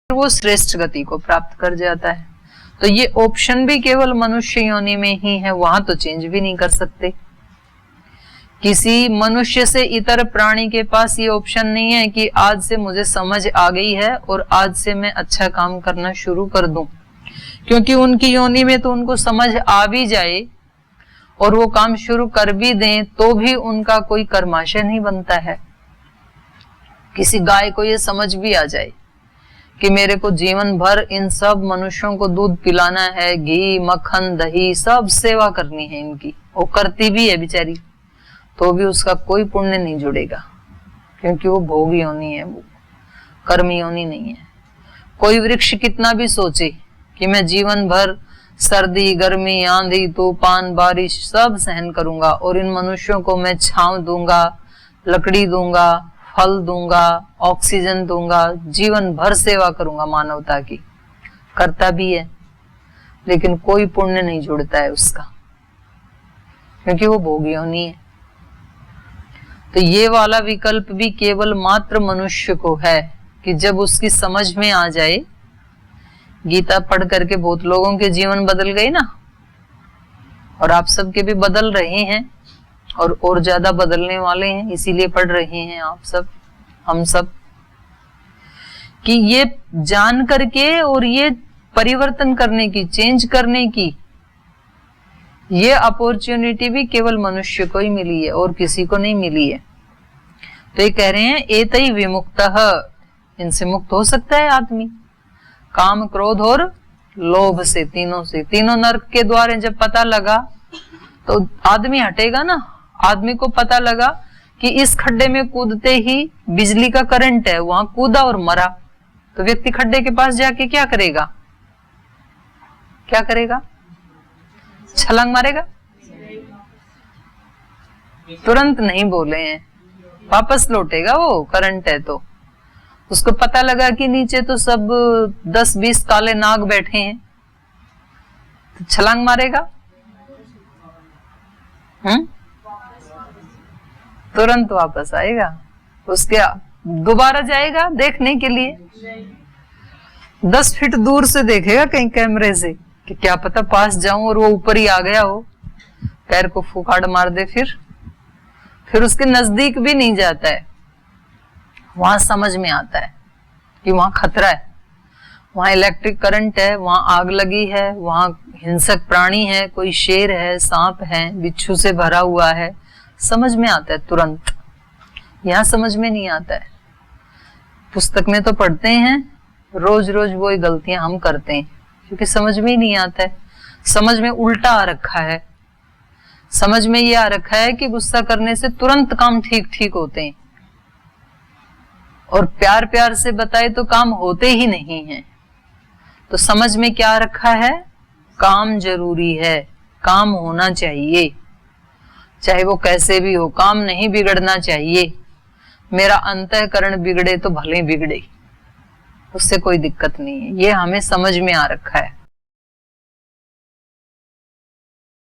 वो श्रेष्ठ गति को प्राप्त कर जाता है। तो ये ऑप्शन भी केवल मनुष्य योनि में ही है, वहां तो चेंज भी नहीं कर सकते। किसी मनुष्य से इतर प्राणी के पास ये ऑप्शन नहीं है कि आज से मुझे समझ आ गई है और आज से मैं अच्छा काम करना शुरू कर दूं, क्योंकि उनकी योनि में तो उनको समझ आ भी जाए और वो काम शुरू कर भी दें तो भी उनका कोई कर्माशय नहीं बनता है। किसी गाय को ये समझ भी आ जाए कि मेरे को जीवन भर इन सब मनुष्यों को दूध पिलाना है, घी मक्खन दही सब सेवा करनी है इनकी, वो करती भी है बेचारी, तो भी उसका कोई पुण्य नहीं जुड़ेगा, क्योंकि वो भोग योनि है, वो कर्म योनि नहीं है। कोई वृक्ष कितना भी सोचे कि मैं जीवन भर सर्दी गर्मी आंधी तूफान बारिश सब सहन करूंगा और इन मनुष्यों को मैं छांव दूंगा, लकड़ी दूंगा, फल दूंगा, ऑक्सीजन दूंगा, जीवन भर सेवा करूंगा मानवता की, करता भी है, लेकिन कोई पुण्य नहीं जुड़ता है उसका, क्योंकि वो भोग योनि है। तो ये वाला विकल्प भी केवल मात्र मनुष्य को है कि जब उसकी समझ में आ जाए। गीता पढ़ करके बहुत लोगों के जीवन बदल गए ना, और आप सबके भी बदल रहे हैं और ज्यादा बदलने वाले हैं, इसीलिए पढ़ रहे हैं आप सब, हम सब, कि ये जान करके और ये परिवर्तन करने की, चेंज करने की ये अपॉर्चुनिटी भी केवल मनुष्य को ही मिली है और किसी को नहीं मिली है। तो ये कह रहे हैं एतै विमुक्तः, इनसे मुक्त हो सकता है आदमी, काम क्रोध और लोभ से, तीनों से। तीनों नरक के द्वार जब पता लगा तो आदमी हटेगा ना। आदमी को पता लगा कि इस खड्डे में कूदते ही बिजली का करंट है, वहां कूदा और मरा, तो व्यक्ति खड्डे के पास जाके क्या करेगा? क्या करेगा? छलांग मारेगा? तुरंत नहीं बोले हैं, वापस लौटेगा, वो करंट है। तो उसको पता लगा कि नीचे तो सब 10-20 काले नाग बैठे हैं, तो छलांग मारेगा? तुरंत वापस आएगा, उसके दोबारा जाएगा देखने के लिए, 10 फीट दूर से देखेगा कहीं कैमरे से कि क्या पता पास जाऊं और वो ऊपर ही आ गया हो, पैर को फुकाड़ मार दे। फिर उसके नजदीक भी नहीं जाता है। वहां समझ में आता है कि वहां खतरा है, वहां इलेक्ट्रिक करंट है, वहां आग लगी है, वहां हिंसक प्राणी है, कोई शेर है, सांप है, बिच्छू से भरा हुआ है, समझ में आता है तुरंत। यहाँ समझ में नहीं आता है। पुस्तक में तो पढ़ते हैं, रोज रोज वही गलतियां हम करते हैं, क्योंकि समझ में ही नहीं आता है। समझ में उल्टा आ रखा है। समझ में ये आ रखा है कि गुस्सा करने से तुरंत काम ठीक होते हैं, और प्यार प्यार से बताए तो काम होते ही नहीं है। तो समझ में क्या रखा है? काम जरूरी है, काम होना चाहिए, चाहे वो कैसे भी हो, काम नहीं बिगड़ना चाहिए। मेरा अंतःकरण बिगड़े तो भले बिगड़े, उससे कोई दिक्कत नहीं है। ये हमें समझ में आ रखा है।